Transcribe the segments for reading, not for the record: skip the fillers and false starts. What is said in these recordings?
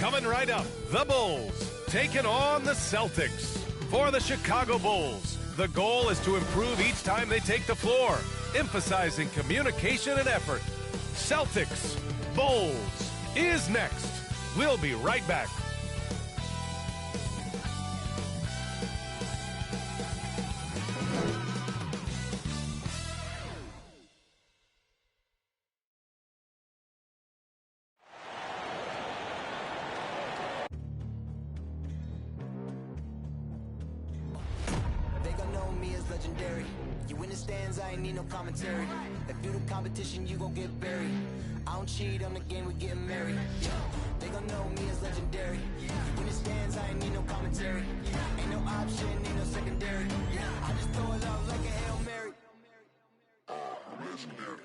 Coming right up, the Bulls taking on the Celtics. For the Chicago Bulls, the goal is to improve each time they take the floor, emphasizing communication and effort. Celtics, Bulls is next. We'll be right back. Legendary. You in the stands, I ain't need no commentary. If you the competition, you gon' get buried. I don't cheat on the game, we getting married. They gon' know me as legendary. You in the stands, I ain't need no commentary. Ain't no option, ain't no secondary. I just throw it up like a Hail Mary. Legendary.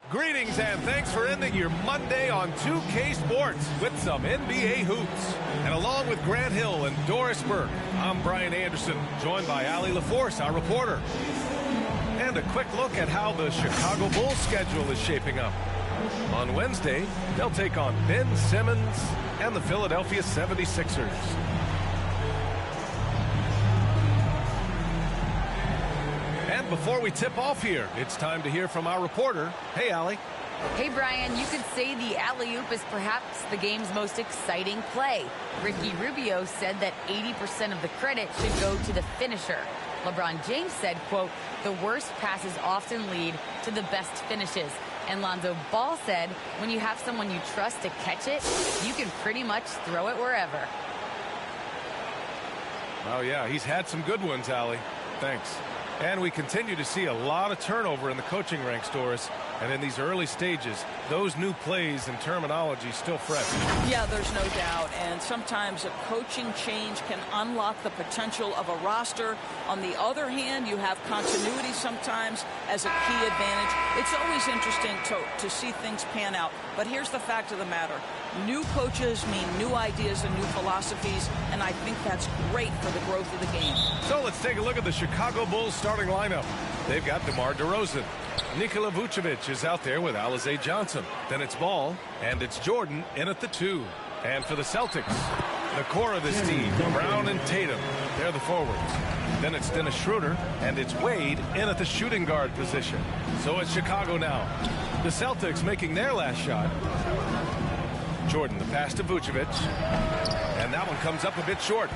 Greetings and thanks for ending your Monday on 2K Sports with some NBA hoops. And along with Grant Hill and Doris Burke, I'm Brian Anderson, joined by Allie LaForce, our reporter. And a quick look at how the Chicago Bulls schedule is shaping up. On Wednesday, they'll take on Ben Simmons and the Philadelphia 76ers. And before we tip off here, it's time to hear from our reporter. Hey, Allie. Hey, Brian. You could say the alley-oop is perhaps the game's most exciting play. Ricky Rubio said that 80% of the credit should go to the finisher. LeBron James said, quote, the worst passes often lead to the best finishes. And Lonzo Ball said, when you have someone you trust to catch it, you can pretty much throw it wherever. Oh, yeah, he's had some good ones, Allie. Thanks. And we continue to see a lot of turnover in the coaching ranks, Doris. And in these early stages, those new plays and terminology still fresh. Yeah, there's no doubt. And sometimes a coaching change can unlock the potential of a roster. On the other hand, you have continuity sometimes as a key advantage. It's always interesting to see things pan out. But here's the fact of the matter. New coaches mean new ideas and new philosophies, and I think that's great for the growth of the game. So let's take a look at the Chicago Bulls starting lineup. They've got DeMar DeRozan. Nikola Vucevic is out there with Alize Johnson. Then it's Ball, and it's Jordan in at the 2. And for the Celtics, the core of this team, Brown and Tatum, they're the forwards. Then it's Dennis Schroeder, and it's Wade in at the shooting guard position. So it's Chicago now. The Celtics making their last shot. Jordan, the pass to Vucevic. And that one comes up a bit short.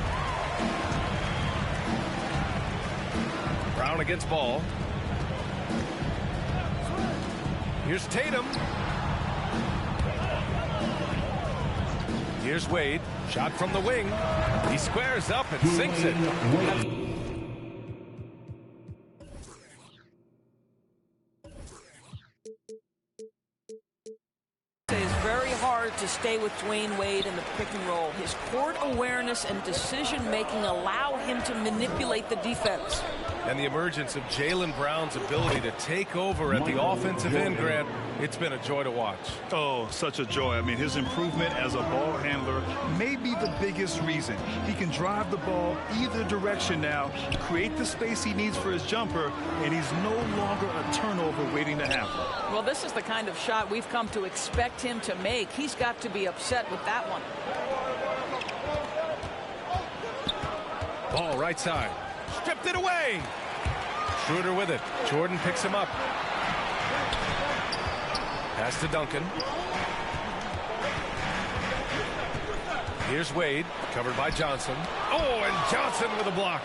Brown against Ball. Here's Tatum. Here's Wade. Shot from the wing. He squares up and sinks it. It's very hard to stay with Dwayne Wade in the pick and roll. His court awareness and decision-making allow him to manipulate the defense. And the emergence of Jaylen Brown's ability to take over at the offensive end, Grant, it's been a joy to watch. Oh, such a joy. I mean, his improvement as a ball handler may be the biggest reason. He can drive the ball either direction now, create the space he needs for his jumper, and he's no longer a turnover waiting to happen. Well, this is the kind of shot we've come to expect him to make. He's got to be upset with that one. Ball right side. Stripped it away. Schroeder with it. Jordan picks him up. Pass to Duncan. Here's Wade, covered by Johnson. Oh, and Johnson with a block.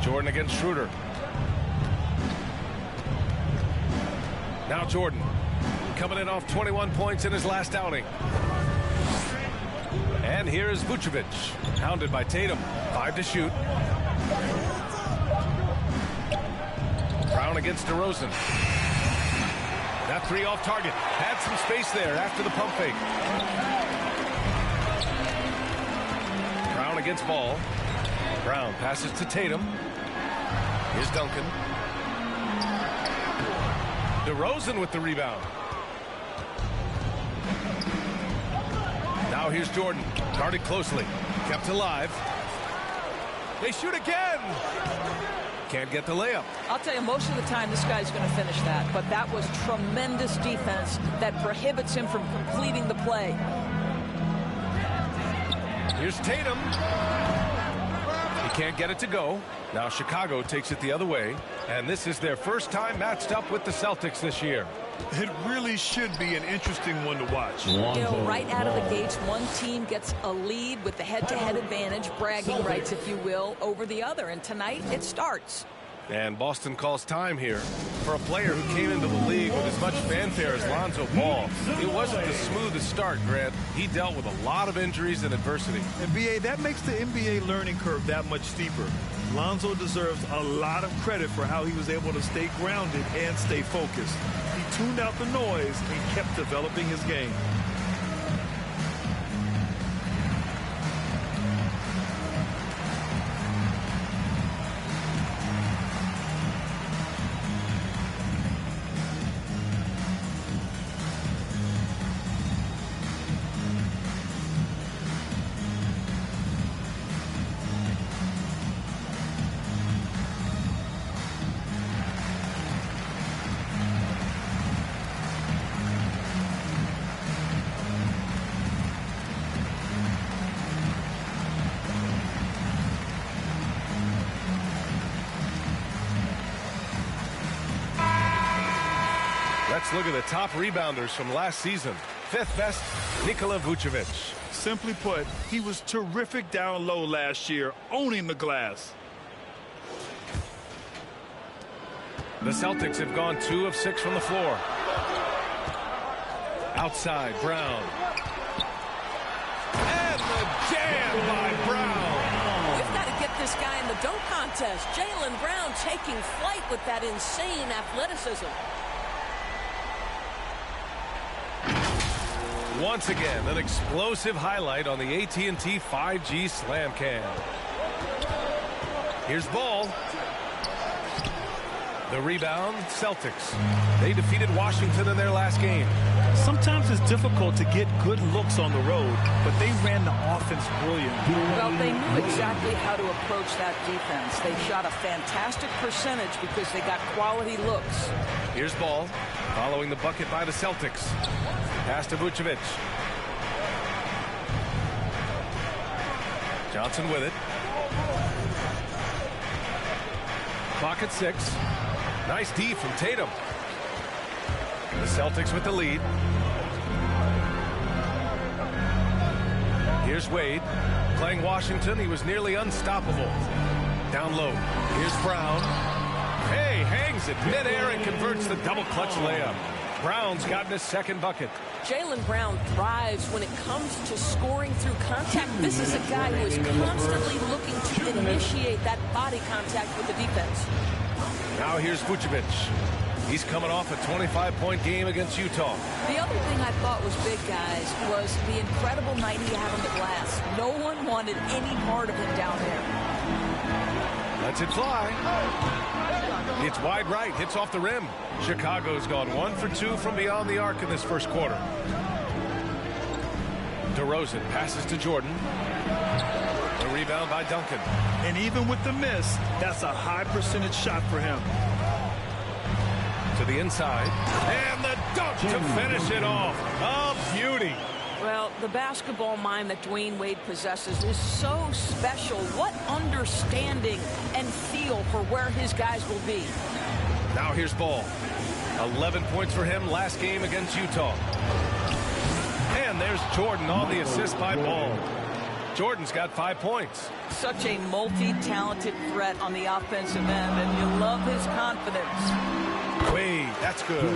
Jordan against Schroeder. Now Jordan, coming in off 21 points in his last outing. And here is Vucevic, hounded by Tatum. 5 to shoot. Brown against DeRozan. That 3 off target. Had some space there after the pump fake. Brown against Ball. Brown passes to Tatum. Here's Duncan. DeRozan with the rebound. Now here's Jordan, guarded closely, kept alive. They shoot again. Can't get the layup. I'll tell you, most of the time this guy's going to finish that, but that was tremendous defense that prohibits him from completing the play. Here's Tatum. He can't get it to go. Now Chicago takes it the other way, and this is their first time matched up with the Celtics this year. It really should be an interesting one to watch. You know, right out of the gates, one team gets a lead with the head-to-head advantage, bragging rights, if you will, over the other. And tonight, it starts. And Boston calls time here for a player who came into the league with as much fanfare as Lonzo Ball. It wasn't the smoothest start, Grant. He dealt with a lot of injuries and adversity. And B.A., that makes the NBA learning curve that much steeper. Lonzo deserves a lot of credit for how he was able to stay grounded and stay focused. He tuned out the noise and kept developing his game. Let's look at the top rebounders from last season. Fifth best, Nikola Vucevic. Simply put, he was terrific down low last year, owning the glass. The Celtics have gone 2 of 6 from the floor. Outside, Brown. And the jam by Brown. We've got to get this guy in the dunk contest. Jaylen Brown taking flight with that insane athleticism. Once again, an explosive highlight on the AT&T 5G Slam Cam. Here's Ball. The rebound, Celtics. They defeated Washington in their last game. Sometimes it's difficult to get good looks on the road, but they ran the offense brilliantly. Well, they knew exactly how to approach that defense. They shot a fantastic percentage because they got quality looks. Here's Ball, following the bucket by the Celtics. Pass to Vucevic. Johnson with it. Clock at 6. Nice D from Tatum. The Celtics with the lead. Here's Wade. Playing Washington, he was nearly unstoppable. Down low. Here's Brown. Hey, hangs it midair and converts the double clutch layup. Brown's gotten his second bucket. Jaylen Brown thrives when it comes to scoring through contact. This is a guy who is constantly looking to initiate that body contact with the defense. Now here's Vucevic. He's coming off a 25-point game against Utah. The other thing I thought was big, guys, was the incredible night he had on the glass. No one wanted any part of him down there. Lets it fly. It's wide right, hits off the rim. Chicago's gone 1 for 2 from beyond the arc in this first quarter. DeRozan passes to Jordan. The rebound by Duncan. And even with the miss, that's a high percentage shot for him. To the inside. And the dunk to finish it off. A beauty. Well, the basketball mind that Dwayne Wade possesses is so special. What understanding and feel for where his guys will be. Now here's Ball. 11 points for him last game against Utah. And there's Jordan on the assist by Ball. Jordan's got 5 points. Such a multi-talented threat on the offensive end, and you love his confidence. Wade, that's good.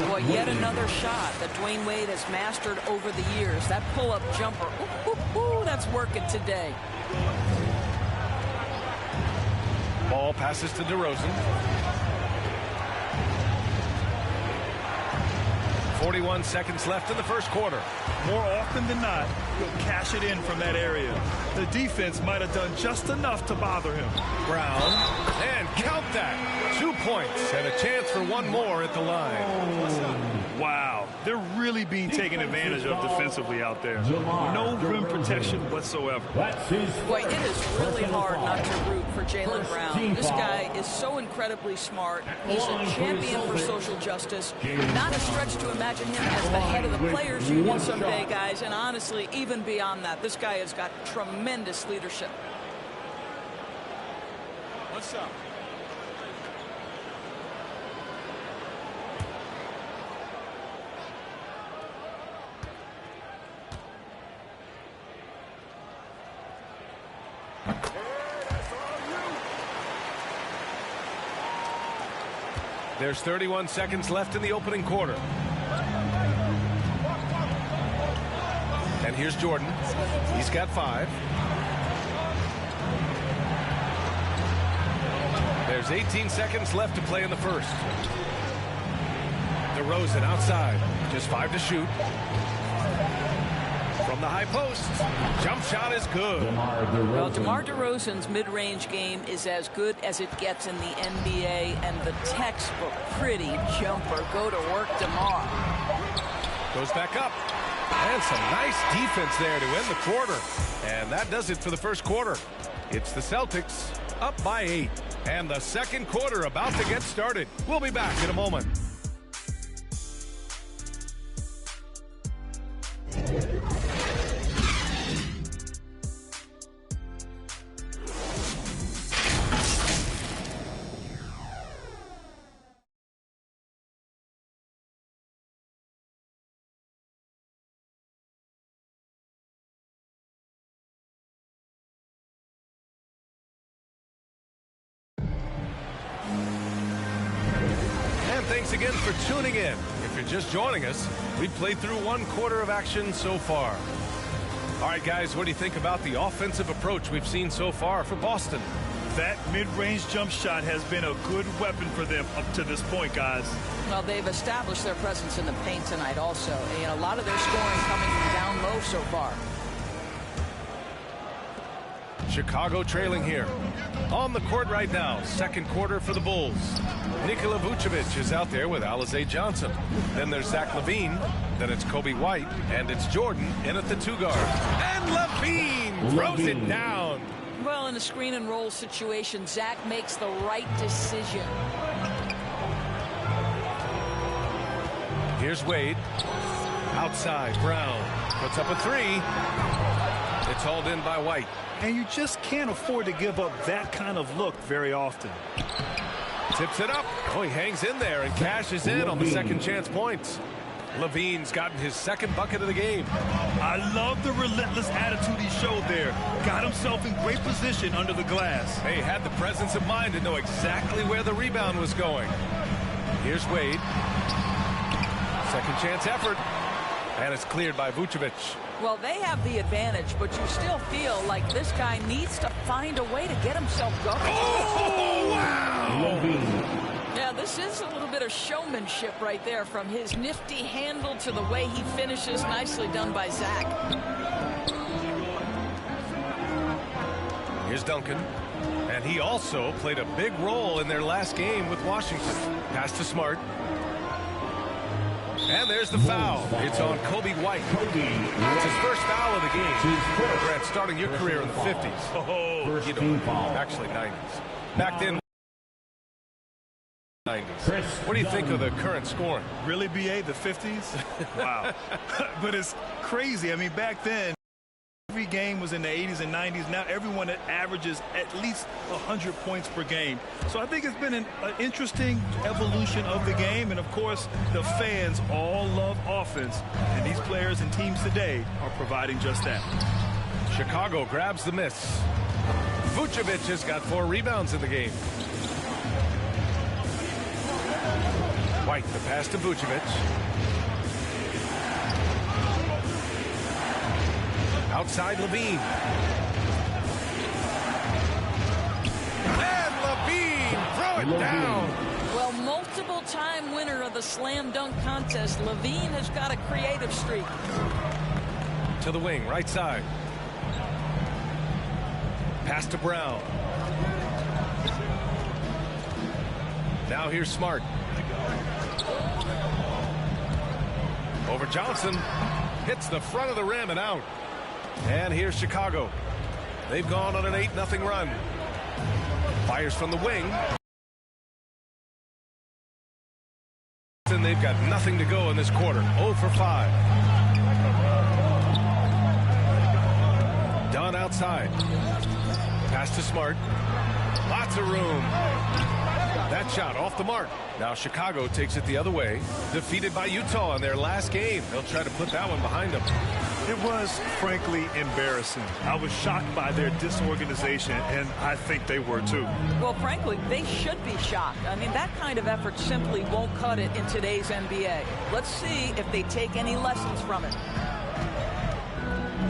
Boy, yet another shot that Dwayne Wade has mastered over the years. That pull-up jumper, that's working today. Ball passes to DeRozan. 41 seconds left in the first quarter. More often than not, he'll cash it in from that area. The defense might have done just enough to bother him. Brown, and count that. 2 points and a chance for one more at the line. Wow, they're really being taken advantage of defensively out there. No rim protection whatsoever. Boy, it is really hard not to root for Jaylen Brown. This guy is so incredibly smart. He's a champion for social justice. Not a stretch to imagine him as the head of the Players Union someday, guys. And honestly, even beyond that, this guy has got tremendous leadership. What's up? There's 31 seconds left in the opening quarter. And here's Jordan. He's got 5. There's 18 seconds left to play in the first. DeRozan outside. Just 5 to shoot. From the high post. Jump shot is good. Well, DeMar DeRozan's mid-range game is as good as it gets in the NBA, and the textbook pretty jumper. Go to work, DeMar. Goes back up. And some nice defense there to end the quarter. And that does it for the first quarter. It's the Celtics up by 8. And the second quarter about to get started. We'll be back in a moment. Thanks again for tuning in. If you're just joining us, we've played through one quarter of action so far. All right, guys, what do you think about the offensive approach we've seen so far for Boston? That mid-range jump shot has been a good weapon for them up to this point, guys. Well, they've established their presence in the paint tonight also. And a lot of their scoring coming from down low so far. Chicago trailing here. On the court right now, second quarter for the Bulls. Nikola Vucevic is out there with Alize Johnson. Then there's Zach LaVine. Then it's Kobe White. And it's Jordan in at the 2 guard. And LaVine throws it down. Well, in a screen and roll situation, Zach makes the right decision. Here's Wade. Outside, Brown puts up a 3. It's hauled in by White. And you just can't afford to give up that kind of look very often. Tips it up. Oh, he hangs in there and cashes in on the second chance points. LaVine's gotten his second bucket of the game. I love the relentless attitude he showed there. Got himself in great position under the glass. He had the presence of mind to know exactly where the rebound was going. Here's Wade. Second chance effort. And it's cleared by Vucevic. Well, they have the advantage, but you still feel like this guy needs to find a way to get himself going. Oh, wow! Yeah, this is a little bit of showmanship right there, from his nifty handle to the way he finishes. Nicely done by Zach. Here's Duncan. And he also played a big role in their last game with Washington. Pass to Smart. And there's the foul. It's on Kobe White. It's his first foul of the game. Grant, starting your career in the 50s. Oh, you know, actually 90s. Back then, 90s. What do you think of the current scoring? Really, BA, the 50s? Wow. But it's crazy. I mean, back then, every game was in the 80s and 90s. Now everyone averages at least 100 points per game. So I think it's been an interesting evolution of the game. And, of course, the fans all love offense. And these players and teams today are providing just that. Chicago grabs the miss. Vucevic has got 4 rebounds in the game. White, the pass to Vucevic. Outside LaVine. And LaVine throw it down. Well, multiple-time winner of the slam dunk contest, LaVine has got a creative streak. To the wing, right side. Pass to Brown. Now here's Smart. Over Johnson. Hits the front of the rim and out. And here's Chicago. They've gone on an 8-0 run. Fires from the wing. And they've got nothing to go in this quarter. 0 for 5. Dunn outside. Pass to Smart. Lots of room. That shot off the mark. Now Chicago takes it the other way. Defeated by Utah in their last game. They'll try to put that one behind them. It was, frankly, embarrassing. I was shocked by their disorganization, and I think they were too. Well, frankly, they should be shocked. I mean, that kind of effort simply won't cut it in today's NBA. Let's see if they take any lessons from it.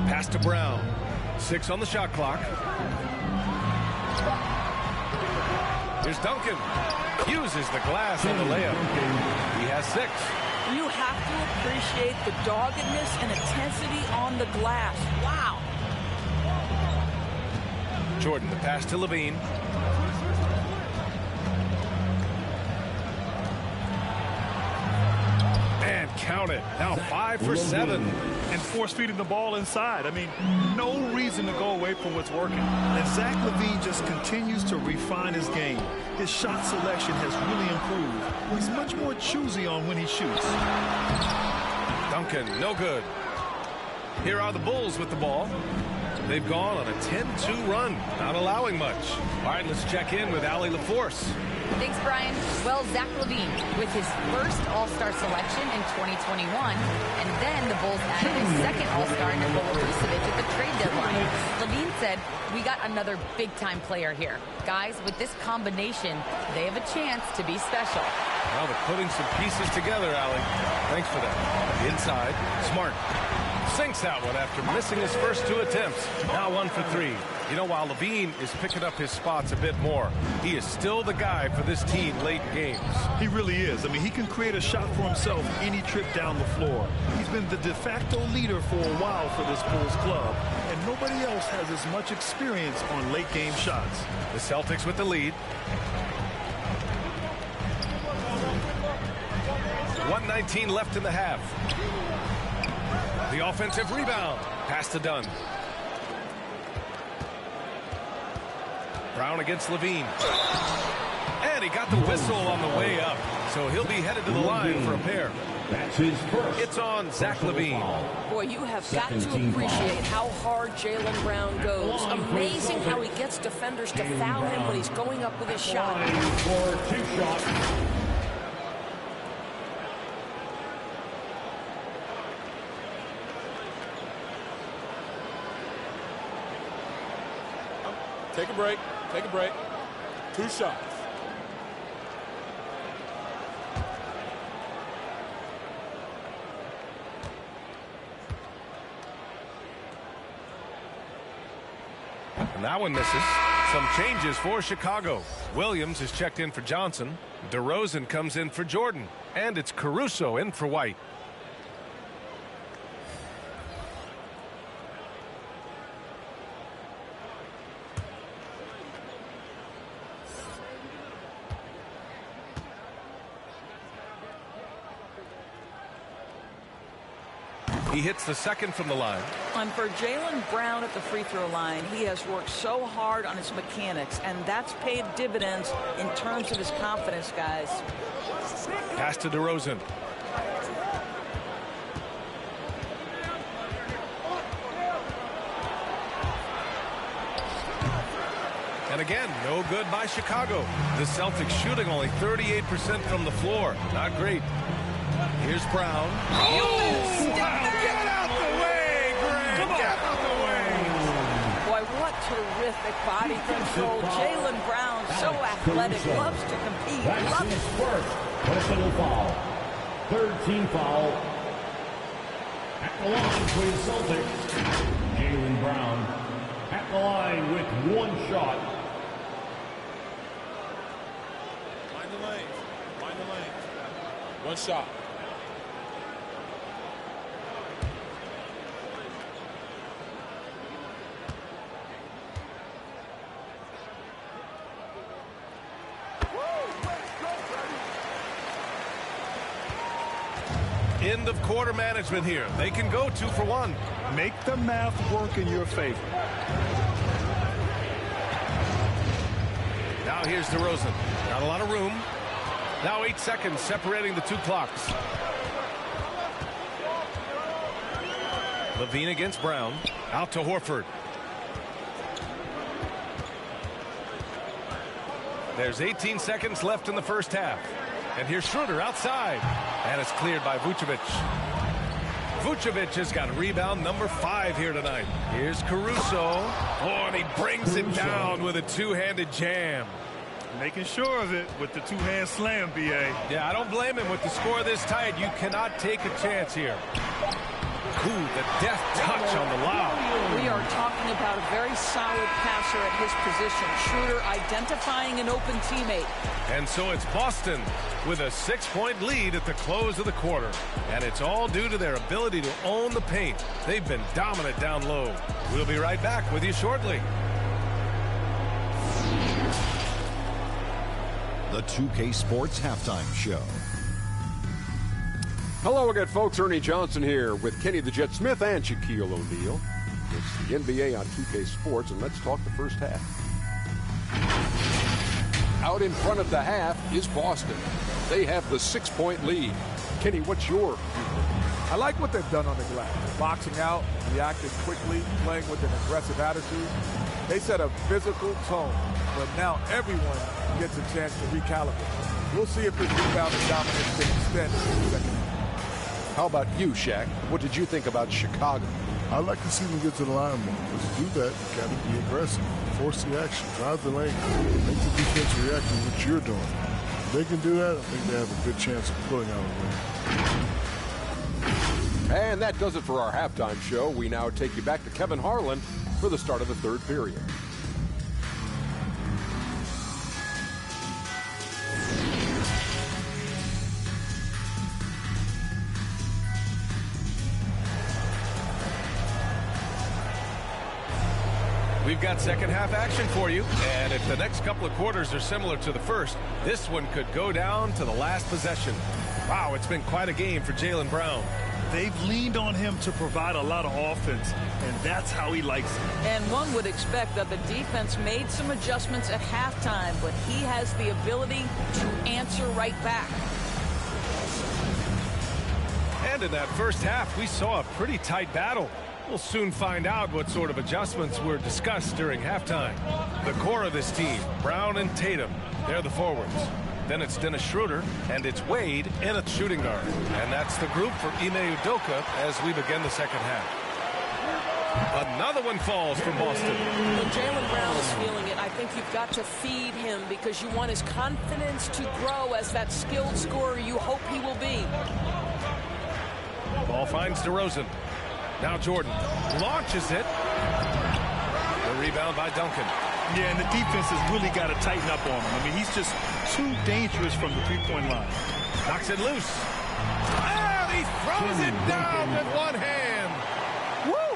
Pass to Brown. 6 on the shot clock. Here's Duncan. Uses the glass on the layup. He has 6. You have to appreciate the doggedness and intensity on the glass. Wow. Jordan, the pass to Levine. And count it. Now 5 for 7. And force feeding the ball inside. I mean, no reason to go away from what's working. And Zach LaVine just continues to refine his game. His shot selection has really improved. He's much more choosy on when he shoots. Duncan, no good. Here are the Bulls with the ball. They've gone on a 10-2 run, not allowing much. All right, let's check in with Allie LaForce. Thanks, Brian. Well, Zach LaVine with his first All-Star selection in 2021, and then the Bulls added his second All-Star, Nikola Vucevic, at the trade deadline. LaVine said, "We got another big-time player here. Guys, with this combination, they have a chance to be special." Well, they're putting some pieces together, Allie. Thanks for that. Inside, Smart. Sinks that one after missing his first 2 attempts. Now 1 for 3. You know, while LaVine is picking up his spots a bit more, he is still the guy for this team late in games. He really is. I mean, he can create a shot for himself any trip down the floor. He's been the de facto leader for a while for this Bulls club, and nobody else has as much experience on late game shots. The Celtics with the lead. 1:19 left in the half. The offensive rebound. Pass to Dunn. Brown against Levine. And he got the whistle on the way up. So he'll be headed to the line for a pair. That's his first. It's on Zach LaVine. Boy, you have got to appreciate how hard Jaylen Brown goes. Amazing how he gets defenders to foul him when he's going up with his shot. For 2 shots. Take a break. Take a break. 2 shots. And that one misses. Some changes for Chicago. Williams is checked in for Johnson. DeRozan comes in for Jordan. And it's Caruso in for White. He hits the second from the line. And for Jaylen Brown at the free throw line, he has worked so hard on his mechanics, and that's paid dividends in terms of his confidence, guys. Pass to DeRozan. And again, no good by Chicago. The Celtics shooting only 38% from the floor. Not great. Here's Brown. Oh! Get out the way, Grant! Get out the way! Boy, what terrific body control. Jaylen Brown, so athletic, loves to compete. That's Loves his first personal foul. 3rd team foul. At the line for the Celtics, Jaylen Brown. At the line with 1 shot. Mind the lanes. Mind the lanes. 1 shot. end of quarter management here. They can go 2 for 1. Make the math work in your favor. Now here's DeRozan. Not a lot of room. Now 8 seconds separating the 2 clocks. Levine against Brown. Out to Horford. There's 18 seconds left in the first half. And here's Schroeder outside. And it's cleared by Vucevic. Vucevic has got rebound number 5 here tonight. Here's Caruso. Oh, and he brings it down with a two-handed jam. Making sure of it with the two-hand slam, B.A. Yeah, I don't blame him with the score this tight. You cannot take a chance here. Ooh, the deft touch on the lob. We are talking about a very solid passer at his position. Schroeder identifying an open teammate. And so it's Boston with a 6-point lead at the close of the quarter. And it's all due to their ability to own the paint. They've been dominant down low. We'll be right back with you shortly. The 2K Sports Halftime Show. Hello again, folks. Ernie Johnson here with Kenny the Jet Smith and Shaquille O'Neal. It's the NBA on 2K Sports, and let's talk the first half. Out in front of the half is Boston. They have the 6-point lead. Kenny, what's your view? I like what they've done on the glass. Boxing out, reacting quickly, playing with an aggressive attitude. They set a physical tone, but now everyone gets a chance to recalibrate. We'll see if this rebound and dominance can extend in the second half. How about you, Shaq? What did you think about Chicago? I like to see them get to the line more. But to do that, you got to be aggressive, force the action, drive the lane, make the defense react to what you're doing. If they can do that, I think they have a good chance of pulling out a win. And that does it for our halftime show. We now take you back to Kevin Harlan for the start of the third period. We've got second half action for you, and if the next couple of quarters are similar to the first, this one could go down to the last possession. Wow, it's been quite a game for Jaylen Brown. They've leaned on him to provide a lot of offense, and that's how he likes it. And one would expect that the defense made some adjustments at halftime, but he has the ability to answer right back. And in that first half, we saw a pretty tight battle. We'll soon find out what sort of adjustments were discussed during halftime. The core of this team, Brown and Tatum, they're the forwards. Then it's Dennis Schroeder, and it's Wade in a shooting guard. And that's the group for Ime Udoka as we begin the second half. Another one falls from Boston. When Jaylen Brown is feeling it, I think you've got to feed him because you want his confidence to grow as that skilled scorer you hope he will be. Ball finds DeRozan. Now Jordan launches it. The rebound by Duncan. Yeah, and the defense has really got to tighten up on him. I mean, he's just too dangerous from the three-point line. Knocks it loose. And he throws it down with one hand. Woo!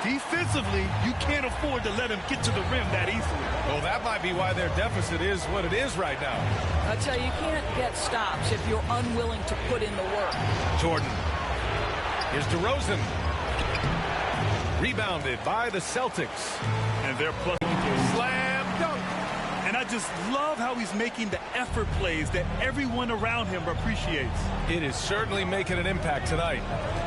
Defensively, you can't afford to let him get to the rim that easily. Well, that might be why their deficit is what it is right now. I tell you, you can't get stops if you're unwilling to put in the work. Jordan. Here's DeRozan. Rebounded by the Celtics. And they're plus slam dunk. And I just love how he's making the effort plays that everyone around him appreciates. It is certainly making an impact tonight.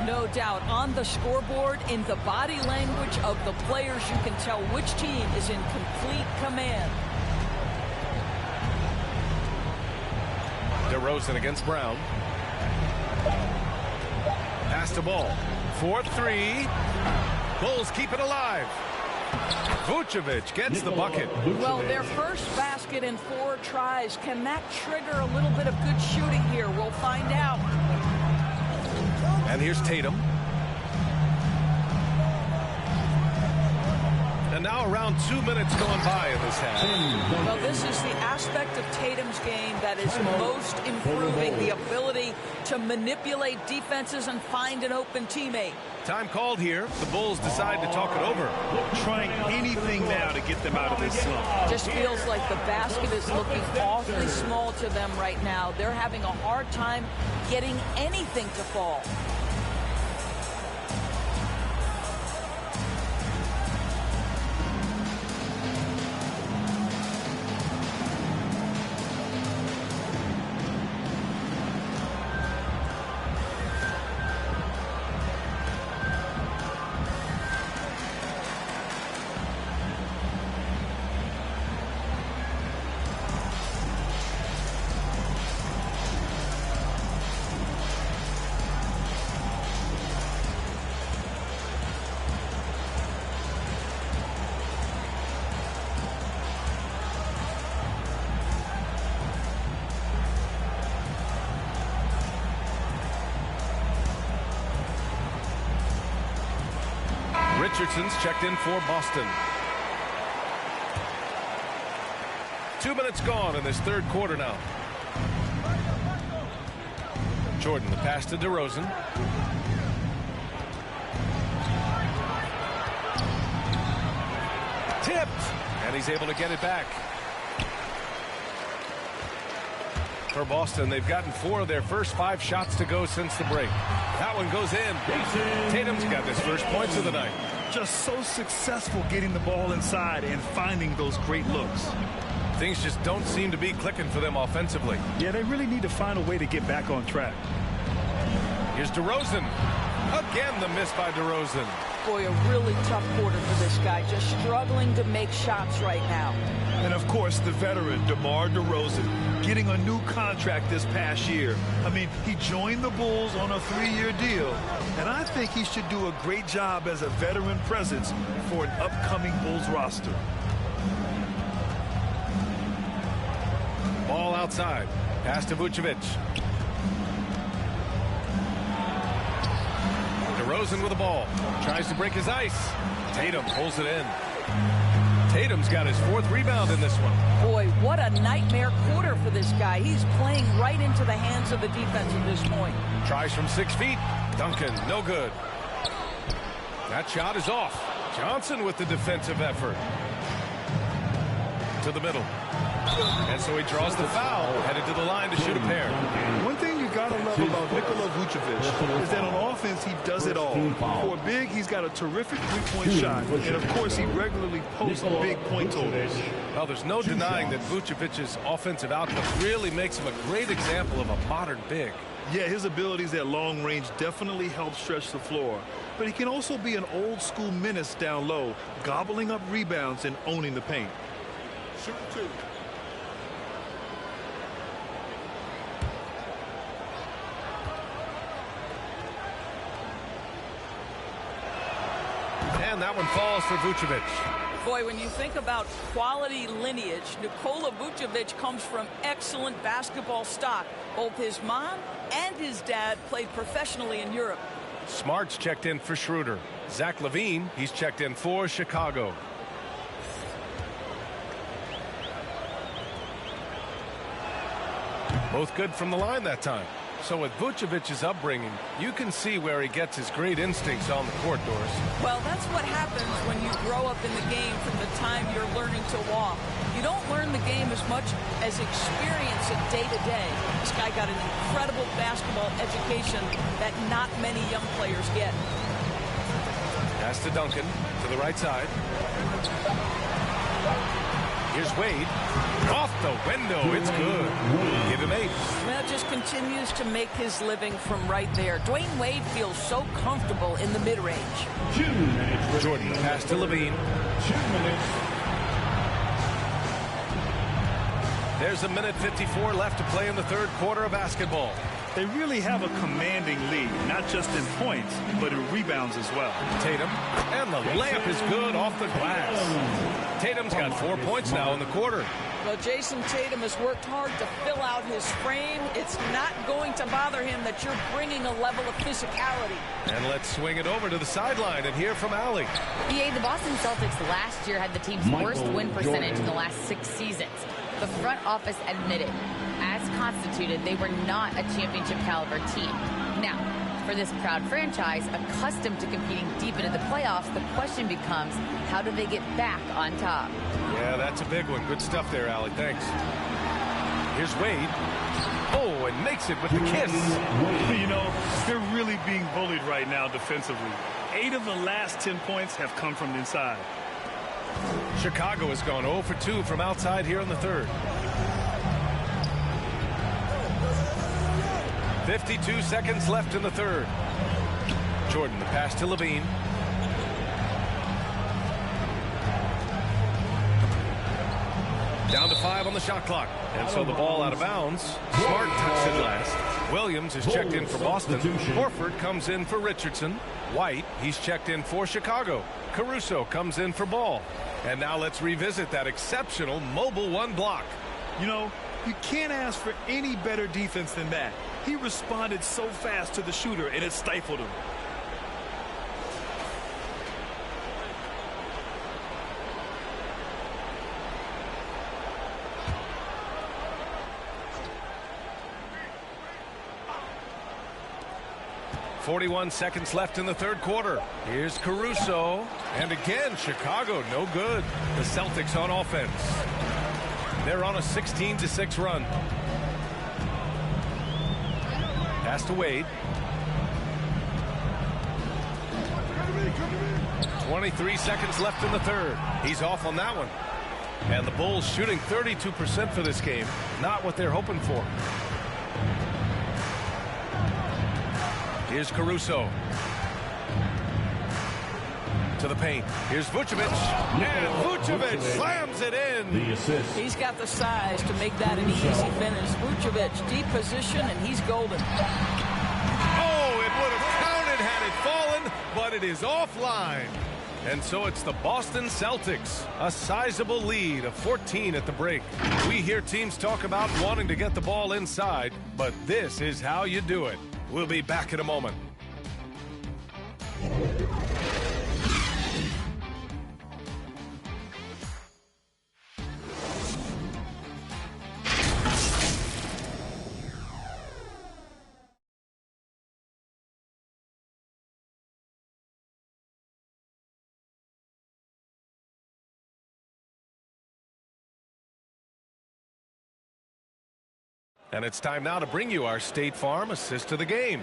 No doubt. On the scoreboard, in the body language of the players, you can tell which team is in complete command. DeRozan against Brown. Pass the ball. 4-3. Bulls keep it alive. Vucevic gets the bucket. Well, their first basket in 4 tries. Can that trigger a little bit of good shooting here? We'll find out. And here's Tatum. And now around 2 minutes going by in this half. Well, this is the aspect of Tatum's game that is most improving, the ability to manipulate defenses and find an open teammate. Time called here. The Bulls decide to talk it over. Trying anything now to get them out of this slump. Just feels like the basket is looking awfully small to them right now. They're having a hard time getting anything to fall. Richardson's checked in for Boston. 2 minutes gone in this third quarter now. Jordan, the pass to DeRozan. Tipped, and he's able to get it back. For Boston, they've gotten 4 of their first 5 shots to go since the break. That one goes in. Tatum's got his first points of the night. Just so successful getting the ball inside and finding those great looks. Things just don't seem to be clicking for them offensively. Yeah, they really need to find a way to get back on track. Here's DeRozan. Again, the miss by DeRozan. Boy, a really tough quarter for this guy. Just struggling to make shots right now. And, of course, the veteran, DeMar DeRozan, getting a new contract this past year. I mean, he joined the Bulls on a 3-year deal, and I think he should do a great job as a veteran presence for an upcoming Bulls roster. Ball outside. Pass to Vucevic. DeRozan with the ball. Tries to break his ice. Tatum pulls it in. Tatum's got his 4th rebound in this one. Boy, what a nightmare quarter for this guy. He's playing right into the hands of the defense at this point. Tries from 6 feet. Duncan, no good. That shot is off. Johnson with the defensive effort. To the middle. And so he draws the foul, headed to the line to shoot a pair. One thing you got to love about Nikola Vucevic is that on offense, he does it all. For a big, he's got a terrific three-point shot. And, of course, he regularly posts big point totals. Well, there's no denying that Vucevic's offensive output really makes him a great example of a modern big. Yeah, his abilities at long range definitely help stretch the floor. But he can also be an old-school menace down low, gobbling up rebounds and owning the paint. Shoot 2. And that one falls for Vucevic. Boy, when you think about quality lineage, Nikola Vucevic comes from excellent basketball stock. Both his mom and his dad played professionally in Europe. Smart's checked in for Schroeder. Zach LaVine, he's checked in for Chicago. Both good from the line that time. So with Vucevic's upbringing, you can see where he gets his great instincts on the court, Doris. Well, that's what happens when you grow up in the game from the time you're learning to walk. You don't learn the game as much as experience it day to day. This guy got an incredible basketball education that not many young players get. Pass to Duncan to the right side. Here's Wade. Off the window. It's good. Give him 8. Well, just continues to make his living from right there. Dwayne Wade feels so comfortable in the mid-range. 2 minutes. Jordan pass to LaVine. 2 minutes. There's a minute 54 left to play in the third quarter of basketball. They really have a commanding lead, not just in points, but in rebounds as well. Tatum, and the layup is good off the glass. Tatum's got 4 points now in the quarter. Well, Jason Tatum has worked hard to fill out his frame. It's not going to bother him that you're bringing a level of physicality. And let's swing it over to the sideline and hear from Allie. EA, the Boston Celtics last year had the team's worst win percentage in the last 6 seasons. The front office admitted, as constituted, they were not a championship caliber team. Now, for this proud franchise, accustomed to competing deep into the playoffs, the question becomes, how do they get back on top? Yeah, that's a big one. Good stuff there, Allie. Thanks. Here's Wade. Oh, and makes it with the kiss. You know, they're really being bullied right now defensively. 8 of the last 10 points have come from inside. Chicago has gone 0 for 2 from outside here in the third. 52 seconds left in the third. Jordan, the pass to Levine. Down to 5 on the shot clock. And so the ball out of bounds. Smart touched it last. Williams is checked in for Boston. Horford comes in for Richardson. White, he's checked in for Chicago. Caruso comes in for Ball. And now let's revisit that exceptional mobile 1 block. You know, you can't ask for any better defense than that. He responded so fast to the shooter, and it stifled him. .41 seconds left in the third quarter. Here's Caruso. And again, Chicago no good. The Celtics on offense. They're on a 16-6 run. Pass to Wade. 23 seconds left in the third. He's off on that one. And the Bulls shooting 32% for this game. Not what they're hoping for. Here's Caruso. To the paint. Here's Vucevic. And Vucevic slams it in. The assist. He's got the size to make that an easy finish. Vucevic, deep position, and he's golden. Oh, it would have counted had it fallen, but it is offline. And so it's the Boston Celtics, a sizable lead of 14 at the break. We hear teams talk about wanting to get the ball inside, but this is how you do it. We'll be back in a moment. And it's time now to bring you our State Farm assist to the game.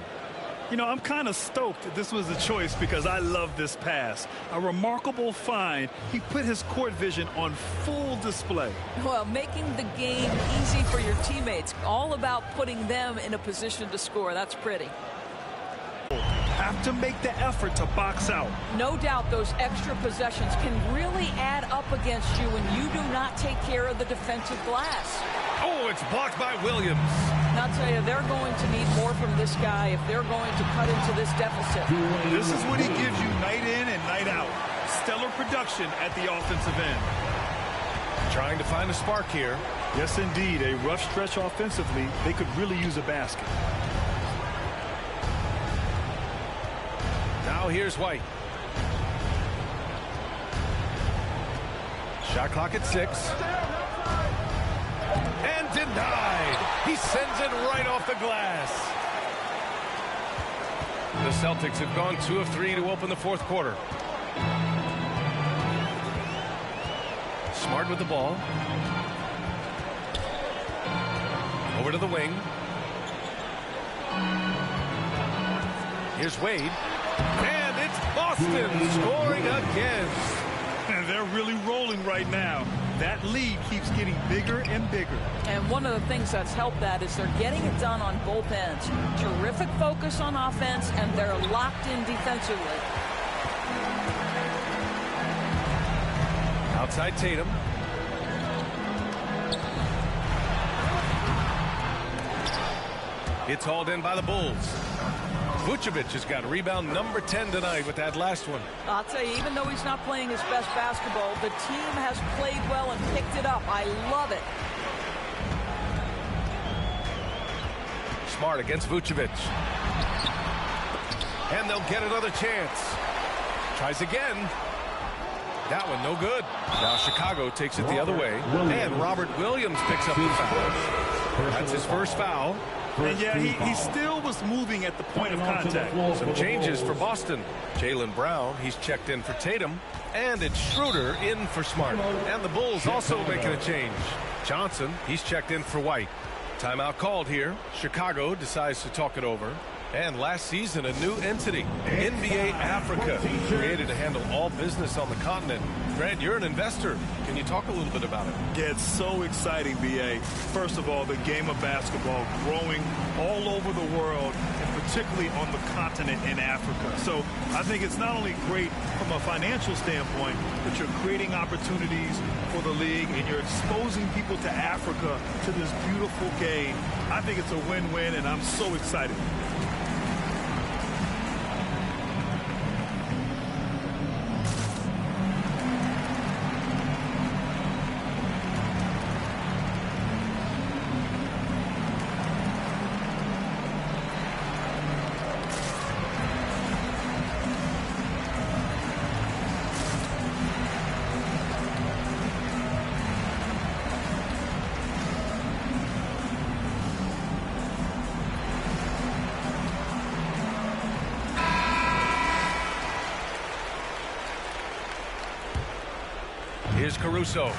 You know, I'm kind of stoked that this was a choice because I love this pass. A remarkable find. He put his court vision on full display. Well, making the game easy for your teammates. All about putting them in a position to score. That's pretty. Have to make the effort to box out. No doubt those extra possessions can really add up against you when you do not take care of the defensive glass. Oh, it's blocked by Williams. And I'll tell you, they're going to need more from this guy if they're going to cut into this deficit. This is what he gives you night in and night out. Stellar production at the offensive end. Trying to find a spark here. Yes, indeed. A rough stretch offensively. They could really use a basket. Now here's White. Shot clock at 6. And denied. He sends it right off the glass. The Celtics have gone 2 of 3 to open the fourth quarter. Smart with the ball. Over to the wing. Here's Wade. And it's Boston scoring again. And they're really rolling right now. That lead keeps getting bigger and bigger. And one of the things that's helped that is they're getting it done on both ends. Terrific focus on offense, and they're locked in defensively. Outside Tatum. It's hauled in by the Bulls. Vucevic has got rebound number 10 tonight with that last one. I'll tell you, even though he's not playing his best basketball, the team has played well and picked it up. I love it. Smart against Vucevic. And they'll get another chance. Tries again. That one no good. Now Chicago takes it the other way. And Robert Williams picks up the foul. That's his first foul. And yeah, he still was moving at the point of contact. Some changes for Boston. Jaylen Brown, he's checked in for Tatum. And it's Schroeder in for Smart. And the Bulls also making a change. Johnson, he's checked in for White. Timeout called here. Chicago decides to talk it over. And last season, a new entity, NBA Africa, created to handle all business on the continent. Grant, you're an investor. Can you talk a little bit about it? Yeah, it's so exciting, B.A. First of all, the game of basketball growing all over the world, and particularly on the continent in Africa. So I think it's not only great from a financial standpoint, but you're creating opportunities for the league, and you're exposing people to Africa, to this beautiful game. I think it's a win-win, and I'm so excited. Here's Caruso.